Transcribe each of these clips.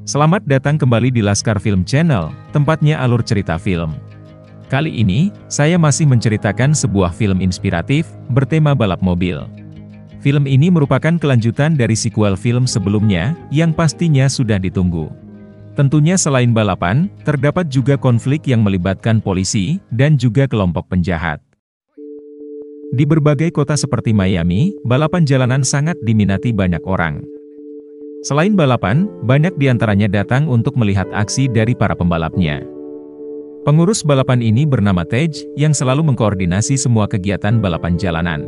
Selamat datang kembali di Laskar Film Channel, tempatnya alur cerita film. Kali ini, saya masih menceritakan sebuah film inspiratif, bertema balap mobil. Film ini merupakan kelanjutan dari sequel film sebelumnya, yang pastinya sudah ditunggu. Tentunya selain balapan, terdapat juga konflik yang melibatkan polisi, dan juga kelompok penjahat. Di berbagai kota seperti Miami, balapan jalanan sangat diminati banyak orang. Selain balapan, banyak diantaranya datang untuk melihat aksi dari para pembalapnya. Pengurus balapan ini bernama Tej, yang selalu mengkoordinasi semua kegiatan balapan jalanan.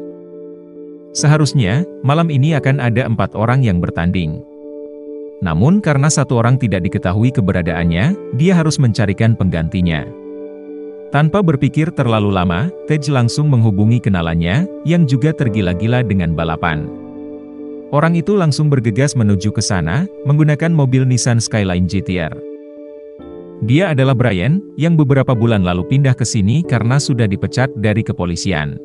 Seharusnya, malam ini akan ada 4 orang yang bertanding. Namun karena 1 orang tidak diketahui keberadaannya, dia harus mencarikan penggantinya. Tanpa berpikir terlalu lama, Tej langsung menghubungi kenalannya, yang juga tergila-gila dengan balapan. Orang itu langsung bergegas menuju ke sana, menggunakan mobil Nissan Skyline GT-R. Dia adalah Brian, yang beberapa bulan lalu pindah ke sini karena sudah dipecat dari kepolisian.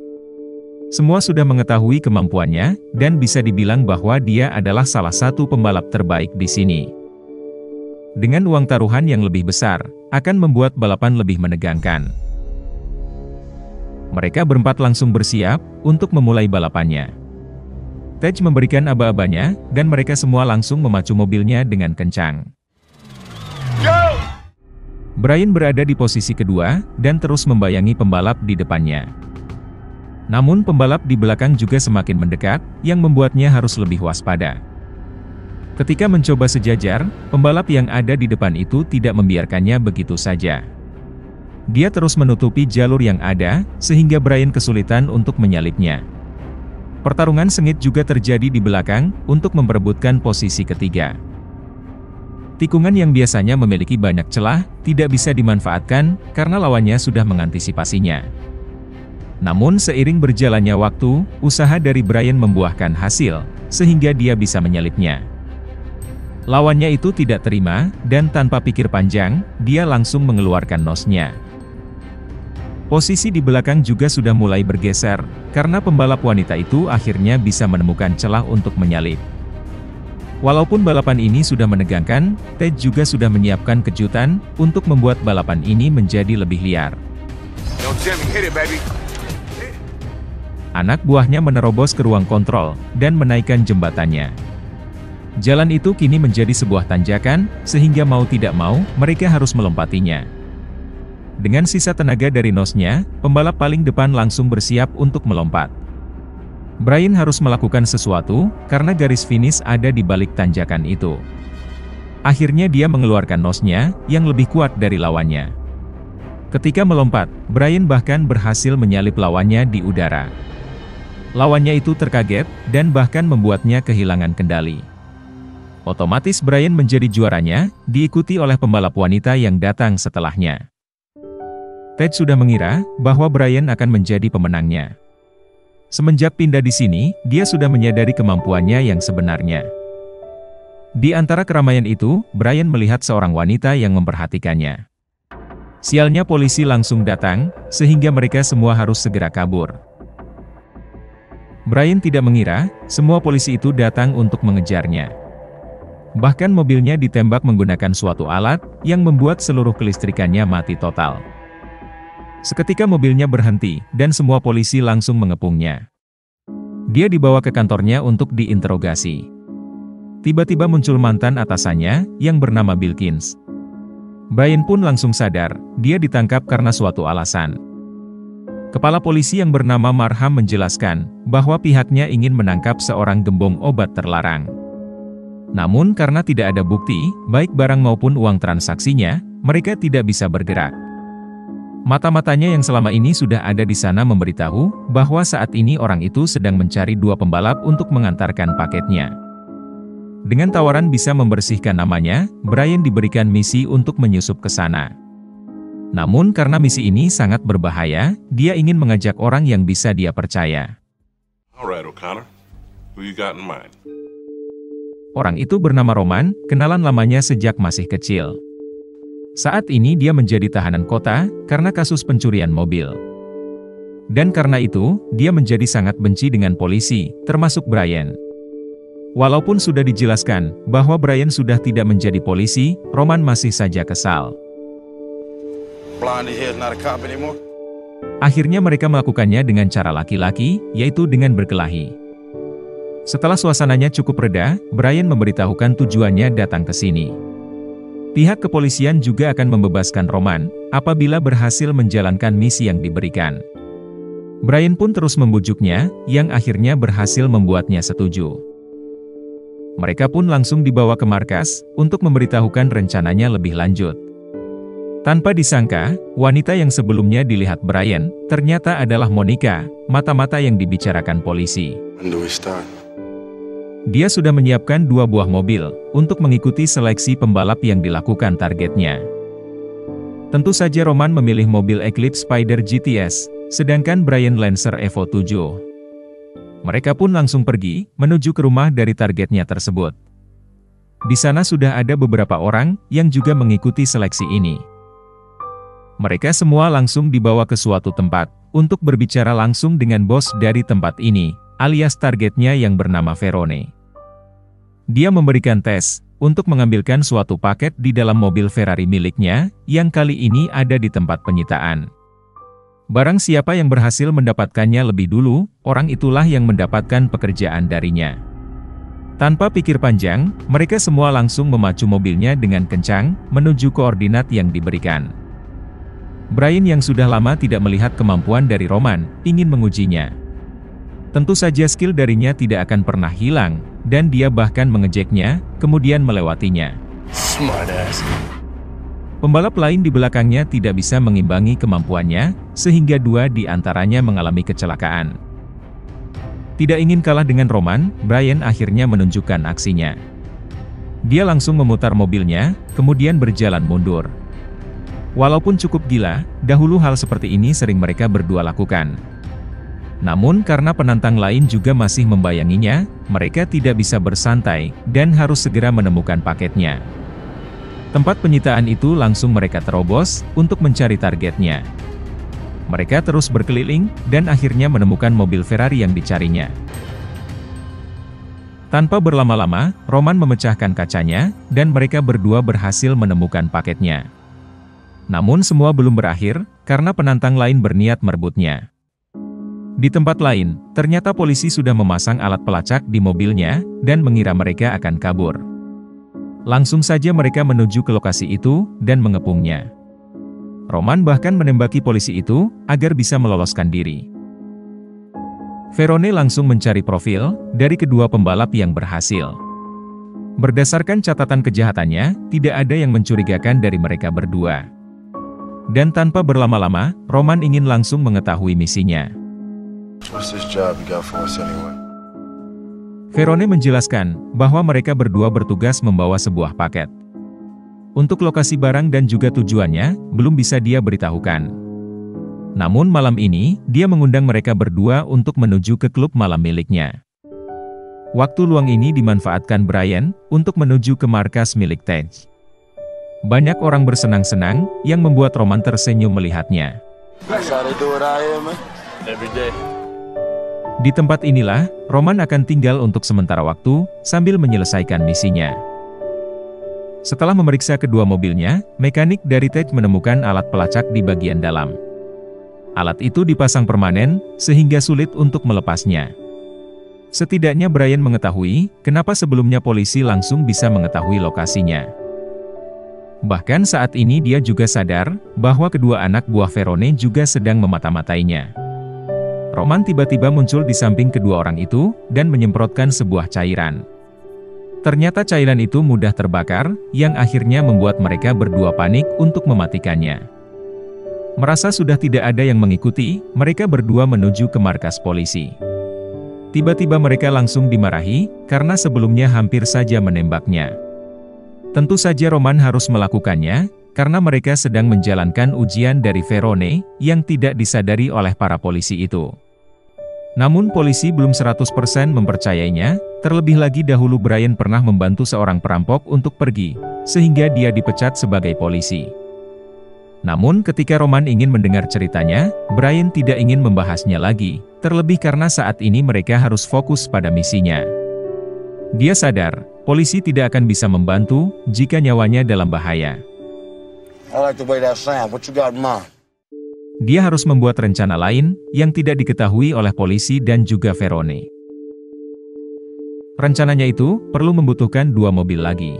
Semua sudah mengetahui kemampuannya, dan bisa dibilang bahwa dia adalah salah satu pembalap terbaik di sini. Dengan uang taruhan yang lebih besar, akan membuat balapan lebih menegangkan. Mereka berempat langsung bersiap, untuk memulai balapannya. Tej memberikan aba-abanya, dan mereka semua langsung memacu mobilnya dengan kencang. Brian berada di posisi kedua, dan terus membayangi pembalap di depannya. Namun pembalap di belakang juga semakin mendekat, yang membuatnya harus lebih waspada. Ketika mencoba sejajar, pembalap yang ada di depan itu tidak membiarkannya begitu saja. Dia terus menutupi jalur yang ada, sehingga Brian kesulitan untuk menyalipnya. Pertarungan sengit juga terjadi di belakang, untuk memperebutkan posisi ketiga. Tikungan yang biasanya memiliki banyak celah, tidak bisa dimanfaatkan, karena lawannya sudah mengantisipasinya. Namun seiring berjalannya waktu, usaha dari Brian membuahkan hasil, sehingga dia bisa menyalipnya. Lawannya itu tidak terima, dan tanpa pikir panjang, dia langsung mengeluarkan nosnya. Posisi di belakang juga sudah mulai bergeser, karena pembalap wanita itu akhirnya bisa menemukan celah untuk menyalip. Walaupun balapan ini sudah menegangkan, Tej juga sudah menyiapkan kejutan, untuk membuat balapan ini menjadi lebih liar. Anak buahnya menerobos ke ruang kontrol, dan menaikkan jembatannya. Jalan itu kini menjadi sebuah tanjakan, sehingga mau tidak mau, mereka harus melompatinya. Dengan sisa tenaga dari nosnya, pembalap paling depan langsung bersiap untuk melompat. Brian harus melakukan sesuatu, karena garis finish ada di balik tanjakan itu. Akhirnya dia mengeluarkan nosnya, yang lebih kuat dari lawannya. Ketika melompat, Brian bahkan berhasil menyalip lawannya di udara. Lawannya itu terkaget, dan bahkan membuatnya kehilangan kendali. Otomatis Brian menjadi juaranya, diikuti oleh pembalap wanita yang datang setelahnya. Tej sudah mengira bahwa Brian akan menjadi pemenangnya. Semenjak pindah di sini, dia sudah menyadari kemampuannya yang sebenarnya. Di antara keramaian itu, Brian melihat seorang wanita yang memperhatikannya. Sialnya polisi langsung datang, sehingga mereka semua harus segera kabur. Brian tidak mengira, semua polisi itu datang untuk mengejarnya. Bahkan mobilnya ditembak menggunakan suatu alat, yang membuat seluruh kelistrikannya mati total. Seketika mobilnya berhenti, dan semua polisi langsung mengepungnya. Dia dibawa ke kantornya untuk diinterogasi. Tiba-tiba muncul mantan atasannya, yang bernama Bilkins. Brian pun langsung sadar, dia ditangkap karena suatu alasan. Kepala polisi yang bernama Marham menjelaskan, bahwa pihaknya ingin menangkap seorang gembong obat terlarang. Namun karena tidak ada bukti, baik barang maupun uang transaksinya, mereka tidak bisa bergerak. Mata-matanya yang selama ini sudah ada di sana memberitahu, bahwa saat ini orang itu sedang mencari 2 pembalap untuk mengantarkan paketnya. Dengan tawaran bisa membersihkan namanya, Brian diberikan misi untuk menyusup ke sana. Namun karena misi ini sangat berbahaya, dia ingin mengajak orang yang bisa dia percaya. Alright, O'Connor. Who you got in mind? Orang itu bernama Roman, kenalan lamanya sejak masih kecil. Saat ini dia menjadi tahanan kota, karena kasus pencurian mobil. Dan karena itu, dia menjadi sangat benci dengan polisi, termasuk Brian. Walaupun sudah dijelaskan bahwa Brian sudah tidak menjadi polisi, Roman masih saja kesal. Akhirnya mereka melakukannya dengan cara laki-laki, yaitu dengan berkelahi. Setelah suasananya cukup reda, Brian memberitahukan tujuannya datang ke sini. Pihak kepolisian juga akan membebaskan Roman, apabila berhasil menjalankan misi yang diberikan. Brian pun terus membujuknya, yang akhirnya berhasil membuatnya setuju. Mereka pun langsung dibawa ke markas, untuk memberitahukan rencananya lebih lanjut. Tanpa disangka, wanita yang sebelumnya dilihat Brian, ternyata adalah Monica, mata-mata yang dibicarakan polisi. Dia sudah menyiapkan 2 buah mobil, untuk mengikuti seleksi pembalap yang dilakukan targetnya. Tentu saja Roman memilih mobil Eclipse Spider GTS, sedangkan Brian Lancer Evo 7. Mereka pun langsung pergi, menuju ke rumah dari targetnya tersebut. Di sana sudah ada beberapa orang, yang juga mengikuti seleksi ini. Mereka semua langsung dibawa ke suatu tempat, untuk berbicara langsung dengan bos dari tempat ini, alias targetnya yang bernama Verone. Dia memberikan tes, untuk mengambilkan suatu paket di dalam mobil Ferrari miliknya, yang kali ini ada di tempat penyitaan. Barang siapa yang berhasil mendapatkannya lebih dulu, orang itulah yang mendapatkan pekerjaan darinya. Tanpa pikir panjang, mereka semua langsung memacu mobilnya dengan kencang, menuju koordinat yang diberikan. Brian yang sudah lama tidak melihat kemampuan dari Roman, ingin mengujinya. Tentu saja skill darinya tidak akan pernah hilang, dan dia bahkan mengejeknya, kemudian melewatinya. Smartass. Pembalap lain di belakangnya tidak bisa mengimbangi kemampuannya, sehingga 2 di antaranya mengalami kecelakaan. Tidak ingin kalah dengan Roman, Brian akhirnya menunjukkan aksinya. Dia langsung memutar mobilnya, kemudian berjalan mundur. Walaupun cukup gila, dahulu hal seperti ini sering mereka berdua lakukan. Namun karena penantang lain juga masih membayanginya, mereka tidak bisa bersantai, dan harus segera menemukan paketnya. Tempat penyitaan itu langsung mereka terobos, untuk mencari targetnya. Mereka terus berkeliling, dan akhirnya menemukan mobil Ferrari yang dicarinya. Tanpa berlama-lama, Roman memecahkan kacanya, dan mereka berdua berhasil menemukan paketnya. Namun semua belum berakhir, karena penantang lain berniat merebutnya. Di tempat lain, ternyata polisi sudah memasang alat pelacak di mobilnya, dan mengira mereka akan kabur. Langsung saja mereka menuju ke lokasi itu, dan mengepungnya. Roman bahkan menembaki polisi itu, agar bisa meloloskan diri. Verone langsung mencari profil, dari kedua pembalap yang berhasil. Berdasarkan catatan kejahatannya, tidak ada yang mencurigakan dari mereka berdua. Dan tanpa berlama-lama, Roman ingin langsung mengetahui misinya. What's this job you got for us anyway? Verone menjelaskan, bahwa mereka berdua bertugas membawa sebuah paket. Untuk lokasi barang dan juga tujuannya, belum bisa dia beritahukan. Namun malam ini, dia mengundang mereka berdua untuk menuju ke klub malam miliknya. Waktu luang ini dimanfaatkan Brian, untuk menuju ke markas milik Tej. Banyak orang bersenang-senang, yang membuat Roman tersenyum melihatnya. Di tempat inilah, Roman akan tinggal untuk sementara waktu, sambil menyelesaikan misinya. Setelah memeriksa kedua mobilnya, mekanik dari Tej menemukan alat pelacak di bagian dalam. Alat itu dipasang permanen, sehingga sulit untuk melepasnya. Setidaknya Brian mengetahui, kenapa sebelumnya polisi langsung bisa mengetahui lokasinya. Bahkan saat ini dia juga sadar, bahwa kedua anak buah Verone juga sedang memata-matainya. Roman tiba-tiba muncul di samping kedua orang itu, dan menyemprotkan sebuah cairan. Ternyata cairan itu mudah terbakar, yang akhirnya membuat mereka berdua panik untuk mematikannya. Merasa sudah tidak ada yang mengikuti, mereka berdua menuju ke markas polisi. Tiba-tiba mereka langsung dimarahi, karena sebelumnya hampir saja menembaknya. Tentu saja Roman harus melakukannya, karena mereka sedang menjalankan ujian dari Verone, yang tidak disadari oleh para polisi itu. Namun polisi belum 100% mempercayainya, terlebih lagi dahulu Brian pernah membantu seorang perampok untuk pergi, sehingga dia dipecat sebagai polisi. Namun ketika Roman ingin mendengar ceritanya, Brian tidak ingin membahasnya lagi, terlebih karena saat ini mereka harus fokus pada misinya. Dia sadar, polisi tidak akan bisa membantu jika nyawanya dalam bahaya. I like the way that sound. What you got in mind? Dia harus membuat rencana lain yang tidak diketahui oleh polisi dan juga Verone. Rencananya itu perlu membutuhkan 2 mobil lagi.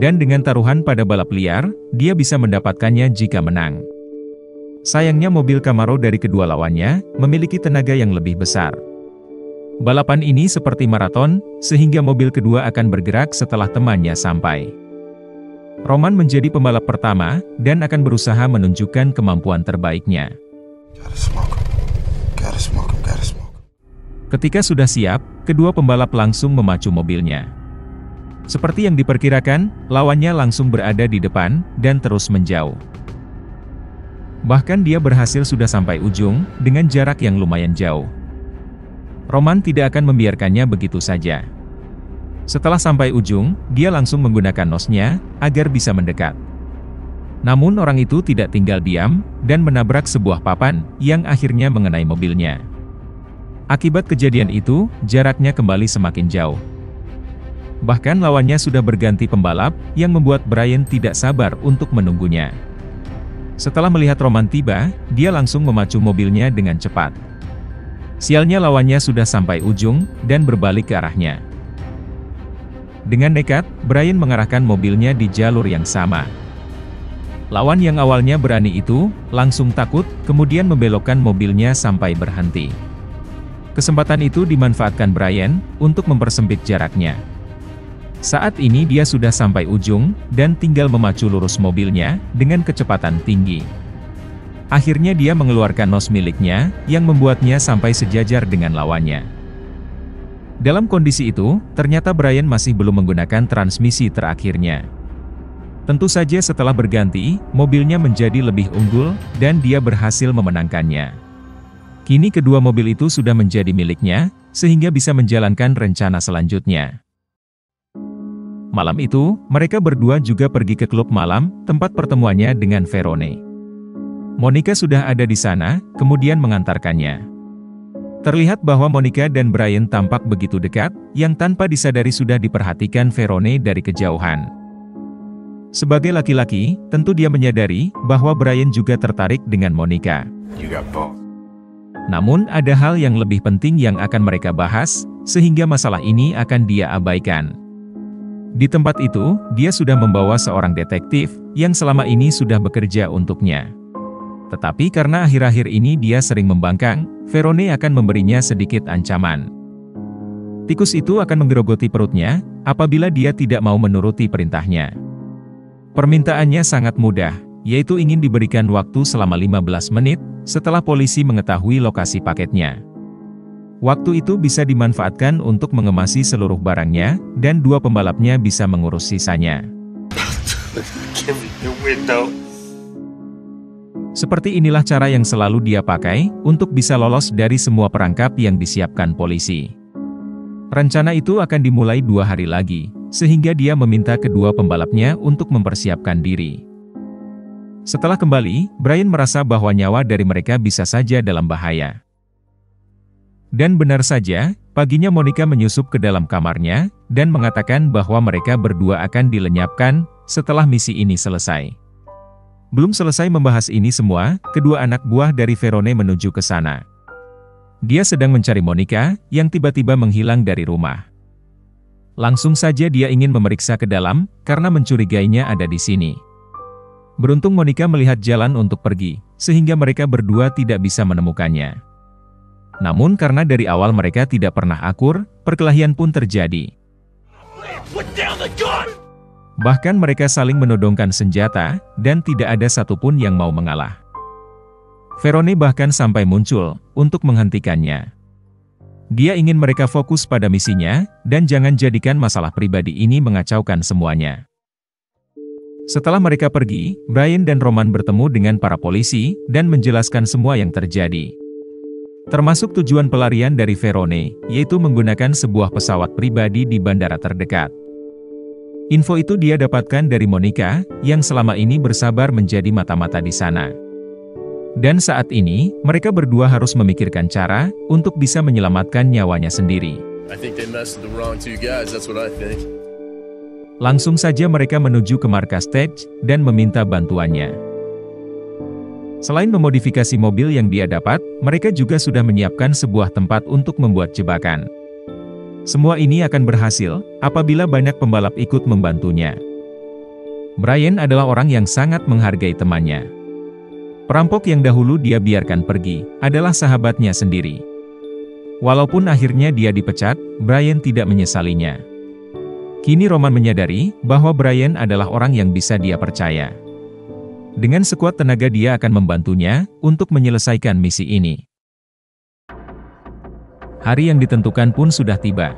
Dan dengan taruhan pada balap liar, dia bisa mendapatkannya jika menang. Sayangnya mobil Camaro dari kedua lawannya memiliki tenaga yang lebih besar. Balapan ini seperti maraton, sehingga mobil kedua akan bergerak setelah temannya sampai. Roman menjadi pembalap pertama, dan akan berusaha menunjukkan kemampuan terbaiknya. Ketika sudah siap, kedua pembalap langsung memacu mobilnya. Seperti yang diperkirakan, lawannya langsung berada di depan, dan terus menjauh. Bahkan dia berhasil sudah sampai ujung, dengan jarak yang lumayan jauh. Roman tidak akan membiarkannya begitu saja. Setelah sampai ujung, dia langsung menggunakan nosnya, agar bisa mendekat. Namun orang itu tidak tinggal diam, dan menabrak sebuah papan, yang akhirnya mengenai mobilnya. Akibat kejadian itu, jaraknya kembali semakin jauh. Bahkan lawannya sudah berganti pembalap, yang membuat Brian tidak sabar untuk menunggunya. Setelah melihat Roman tiba, dia langsung memacu mobilnya dengan cepat. Sialnya lawannya sudah sampai ujung, dan berbalik ke arahnya. Dengan nekat, Brian mengarahkan mobilnya di jalur yang sama. Lawan yang awalnya berani itu, langsung takut, kemudian membelokkan mobilnya sampai berhenti. Kesempatan itu dimanfaatkan Brian, untuk mempersempit jaraknya. Saat ini dia sudah sampai ujung, dan tinggal memacu lurus mobilnya, dengan kecepatan tinggi. Akhirnya dia mengeluarkan nos miliknya, yang membuatnya sampai sejajar dengan lawannya. Dalam kondisi itu, ternyata Brian masih belum menggunakan transmisi terakhirnya. Tentu saja setelah berganti, mobilnya menjadi lebih unggul, dan dia berhasil memenangkannya. Kini kedua mobil itu sudah menjadi miliknya, sehingga bisa menjalankan rencana selanjutnya. Malam itu, mereka berdua juga pergi ke klub malam, tempat pertemuannya dengan Verone. Monica sudah ada di sana, kemudian mengantarkannya. Terlihat bahwa Monica dan Brian tampak begitu dekat, yang tanpa disadari sudah diperhatikan Verone dari kejauhan. Sebagai laki-laki, tentu dia menyadari bahwa Brian juga tertarik dengan Monica. Namun ada hal yang lebih penting yang akan mereka bahas, sehingga masalah ini akan dia abaikan. Di tempat itu, dia sudah membawa seorang detektif, yang selama ini sudah bekerja untuknya. Tetapi karena akhir-akhir ini dia sering membangkang, Verone akan memberinya sedikit ancaman. Tikus itu akan menggerogoti perutnya, apabila dia tidak mau menuruti perintahnya. Permintaannya sangat mudah, yaitu ingin diberikan waktu selama 15 menit, setelah polisi mengetahui lokasi paketnya. Waktu itu bisa dimanfaatkan untuk mengemasi seluruh barangnya, dan 2 pembalapnya bisa mengurus sisanya. Seperti inilah cara yang selalu dia pakai, untuk bisa lolos dari semua perangkap yang disiapkan polisi. Rencana itu akan dimulai 2 hari lagi, sehingga dia meminta kedua pembalapnya untuk mempersiapkan diri. Setelah kembali, Brian merasa bahwa nyawa dari mereka bisa saja dalam bahaya. Dan benar saja, paginya Monica menyusup ke dalam kamarnya, dan mengatakan bahwa mereka berdua akan dilenyapkan, setelah misi ini selesai. Belum selesai membahas ini semua, kedua anak buah dari Verone menuju ke sana. Dia sedang mencari Monica, yang tiba-tiba menghilang dari rumah. Langsung saja dia ingin memeriksa ke dalam, karena mencurigainya ada di sini. Beruntung Monica melihat jalan untuk pergi, sehingga mereka berdua tidak bisa menemukannya. Namun karena dari awal mereka tidak pernah akur, perkelahian pun terjadi. Bahkan mereka saling menodongkan senjata, dan tidak ada satupun yang mau mengalah. Verone bahkan sampai muncul, untuk menghentikannya. Dia ingin mereka fokus pada misinya, dan jangan jadikan masalah pribadi ini mengacaukan semuanya. Setelah mereka pergi, Brian dan Roman bertemu dengan para polisi, dan menjelaskan semua yang terjadi. Termasuk tujuan pelarian dari Verone, yaitu menggunakan sebuah pesawat pribadi di bandara terdekat. Info itu dia dapatkan dari Monica, yang selama ini bersabar menjadi mata-mata di sana. Dan saat ini, mereka berdua harus memikirkan cara untuk bisa menyelamatkan nyawanya sendiri. Langsung saja mereka menuju ke markas Tej dan meminta bantuannya. Selain memodifikasi mobil yang dia dapat, mereka juga sudah menyiapkan sebuah tempat untuk membuat jebakan. Semua ini akan berhasil apabila banyak pembalap ikut membantunya. Brian adalah orang yang sangat menghargai temannya. Perampok yang dahulu dia biarkan pergi adalah sahabatnya sendiri. Walaupun akhirnya dia dipecat, Brian tidak menyesalinya. Kini Roman menyadari bahwa Brian adalah orang yang bisa dia percaya. Dengan sekuat tenaga dia akan membantunya untuk menyelesaikan misi ini. Hari yang ditentukan pun sudah tiba.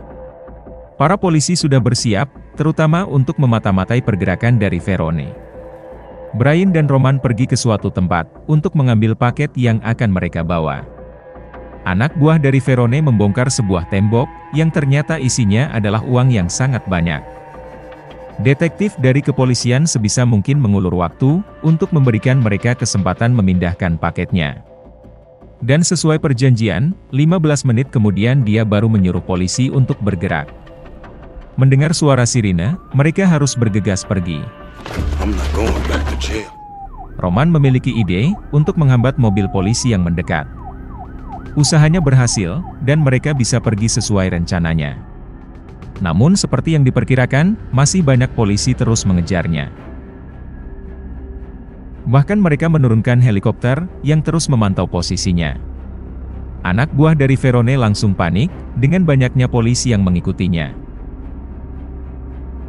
Para polisi sudah bersiap, terutama untuk memata-matai pergerakan dari Verone. Brian dan Roman pergi ke suatu tempat untuk mengambil paket yang akan mereka bawa. Anak buah dari Verone membongkar sebuah tembok yang ternyata isinya adalah uang yang sangat banyak. Detektif dari kepolisian sebisa mungkin mengulur waktu untuk memberikan mereka kesempatan memindahkan paketnya. Dan sesuai perjanjian, 15 menit kemudian dia baru menyuruh polisi untuk bergerak. Mendengar suara sirine, mereka harus bergegas pergi. Roman memiliki ide untuk menghambat mobil polisi yang mendekat. Usahanya berhasil, dan mereka bisa pergi sesuai rencananya. Namun seperti yang diperkirakan, masih banyak polisi terus mengejarnya. Bahkan mereka menurunkan helikopter yang terus memantau posisinya. Anak buah dari Verone langsung panik dengan banyaknya polisi yang mengikutinya.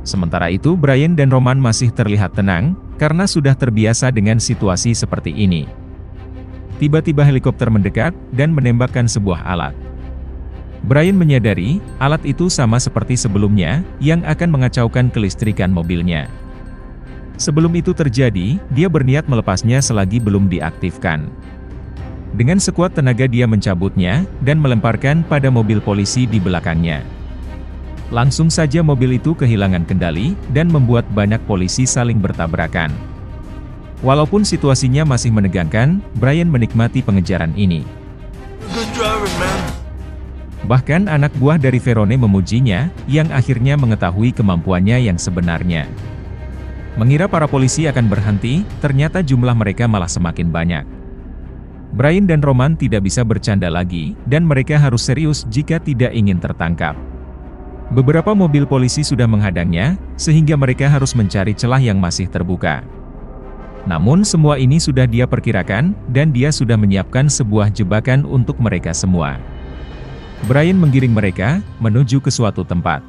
Sementara itu Brian dan Roman masih terlihat tenang karena sudah terbiasa dengan situasi seperti ini. Tiba-tiba helikopter mendekat dan menembakkan sebuah alat. Brian menyadari alat itu sama seperti sebelumnya yang akan mengacaukan kelistrikan mobilnya. Sebelum itu terjadi, dia berniat melepasnya selagi belum diaktifkan. Dengan sekuat tenaga dia mencabutnya, dan melemparkan pada mobil polisi di belakangnya. Langsung saja mobil itu kehilangan kendali, dan membuat banyak polisi saling bertabrakan. Walaupun situasinya masih menegangkan, Brian menikmati pengejaran ini. Good driver, man. Bahkan anak buah dari Verone memujinya, yang akhirnya mengetahui kemampuannya yang sebenarnya. Mengira para polisi akan berhenti, ternyata jumlah mereka malah semakin banyak. Brian dan Roman tidak bisa bercanda lagi, dan mereka harus serius jika tidak ingin tertangkap. Beberapa mobil polisi sudah menghadangnya, sehingga mereka harus mencari celah yang masih terbuka. Namun semua ini sudah dia perkirakan, dan dia sudah menyiapkan sebuah jebakan untuk mereka semua. Brian menggiring mereka menuju ke suatu tempat.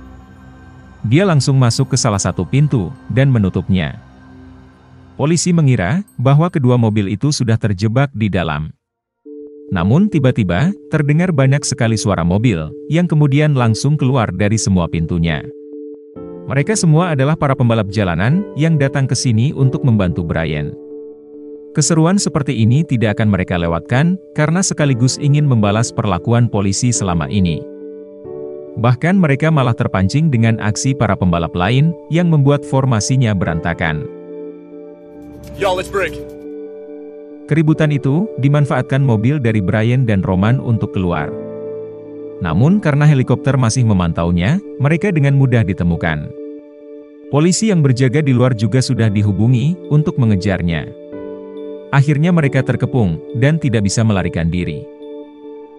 Dia langsung masuk ke salah satu pintu, dan menutupnya. Polisi mengira bahwa kedua mobil itu sudah terjebak di dalam. Namun tiba-tiba, terdengar banyak sekali suara mobil, yang kemudian langsung keluar dari semua pintunya. Mereka semua adalah para pembalap jalanan, yang datang ke sini untuk membantu Brian. Keseruan seperti ini tidak akan mereka lewatkan, karena sekaligus ingin membalas perlakuan polisi selama ini. Bahkan mereka malah terpancing dengan aksi para pembalap lain, yang membuat formasinya berantakan. Yo, let's break. Keributan itu, dimanfaatkan mobil dari Brian dan Roman untuk keluar. Namun karena helikopter masih memantaunya, mereka dengan mudah ditemukan. Polisi yang berjaga di luar juga sudah dihubungi, untuk mengejarnya. Akhirnya mereka terkepung, dan tidak bisa melarikan diri.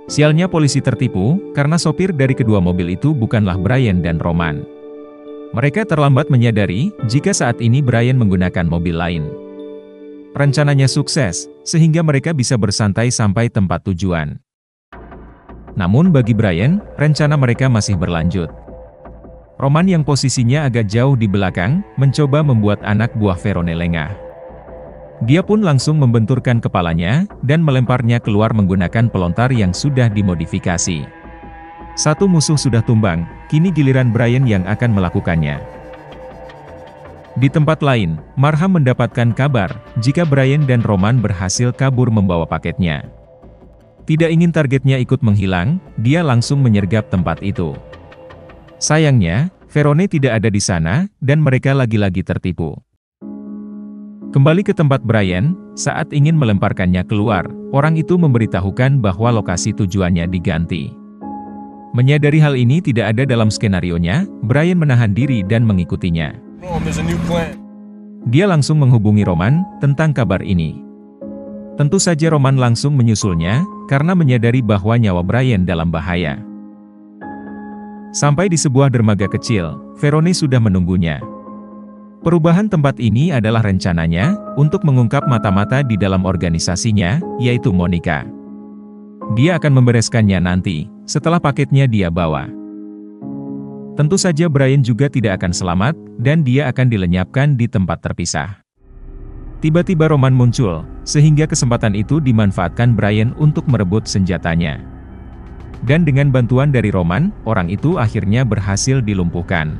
Sialnya polisi tertipu, karena sopir dari kedua mobil itu bukanlah Brian dan Roman. Mereka terlambat menyadari, jika saat ini Brian menggunakan mobil lain. Rencananya sukses, sehingga mereka bisa bersantai sampai tempat tujuan. Namun bagi Brian, rencana mereka masih berlanjut. Roman yang posisinya agak jauh di belakang, mencoba membuat anak buah Verone lengah. Dia pun langsung membenturkan kepalanya, dan melemparnya keluar menggunakan pelontar yang sudah dimodifikasi. Satu musuh sudah tumbang, kini giliran Brian yang akan melakukannya. Di tempat lain, Marham mendapatkan kabar, jika Brian dan Roman berhasil kabur membawa paketnya. Tidak ingin targetnya ikut menghilang, dia langsung menyergap tempat itu. Sayangnya, Verone tidak ada di sana, dan mereka lagi-lagi tertipu. Kembali ke tempat Brian, saat ingin melemparkannya keluar, orang itu memberitahukan bahwa lokasi tujuannya diganti. Menyadari hal ini tidak ada dalam skenarionya, Brian menahan diri dan mengikutinya. Dia langsung menghubungi Roman tentang kabar ini. Tentu saja Roman langsung menyusulnya, karena menyadari bahwa nyawa Brian dalam bahaya. Sampai di sebuah dermaga kecil, Verone sudah menunggunya. Perubahan tempat ini adalah rencananya untuk mengungkap mata-mata di dalam organisasinya, yaitu Monica. Dia akan membereskannya nanti, setelah paketnya dia bawa. Tentu saja Brian juga tidak akan selamat, dan dia akan dilenyapkan di tempat terpisah. Tiba-tiba Roman muncul, sehingga kesempatan itu dimanfaatkan Brian untuk merebut senjatanya. Dan dengan bantuan dari Roman, orang itu akhirnya berhasil dilumpuhkan.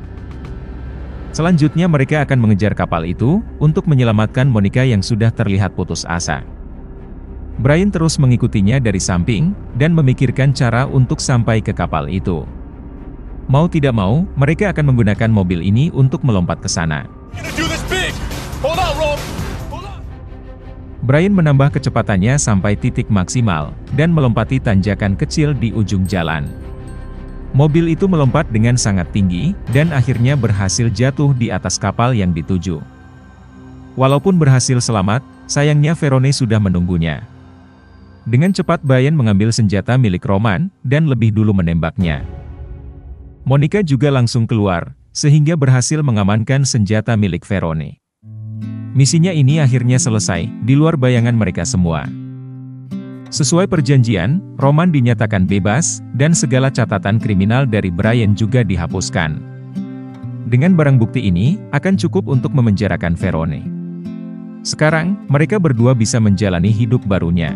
Selanjutnya mereka akan mengejar kapal itu, untuk menyelamatkan Monica yang sudah terlihat putus asa. Brian terus mengikutinya dari samping, dan memikirkan cara untuk sampai ke kapal itu. Mau tidak mau, mereka akan menggunakan mobil ini untuk melompat ke sana. Brian menambah kecepatannya sampai titik maksimal, dan melompati tanjakan kecil di ujung jalan. Mobil itu melompat dengan sangat tinggi, dan akhirnya berhasil jatuh di atas kapal yang dituju. Walaupun berhasil selamat, sayangnya Verone sudah menunggunya. Dengan cepat Brian mengambil senjata milik Roman, dan lebih dulu menembaknya. Monica juga langsung keluar, sehingga berhasil mengamankan senjata milik Verone. Misinya ini akhirnya selesai, di luar bayangan mereka semua. Sesuai perjanjian, Roman dinyatakan bebas, dan segala catatan kriminal dari Brian juga dihapuskan. Dengan barang bukti ini, akan cukup untuk memenjarakan Verone. Sekarang, mereka berdua bisa menjalani hidup barunya.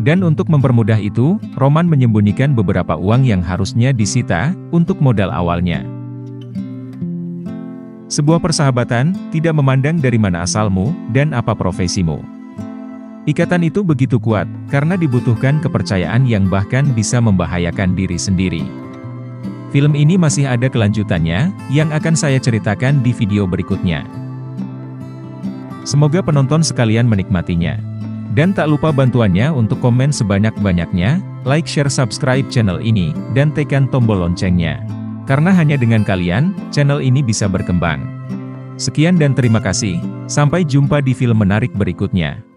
Dan untuk mempermudah itu, Roman menyembunyikan beberapa uang yang harusnya disita, untuk modal awalnya. Sebuah persahabatan, tidak memandang dari mana asalmu, dan apa profesimu. Ikatan itu begitu kuat, karena dibutuhkan kepercayaan yang bahkan bisa membahayakan diri sendiri. Film ini masih ada kelanjutannya, yang akan saya ceritakan di video berikutnya. Semoga penonton sekalian menikmatinya. Dan tak lupa bantuannya untuk komen sebanyak-banyaknya, like, share, subscribe channel ini, dan tekan tombol loncengnya. Karena hanya dengan kalian, channel ini bisa berkembang. Sekian dan terima kasih, sampai jumpa di film menarik berikutnya.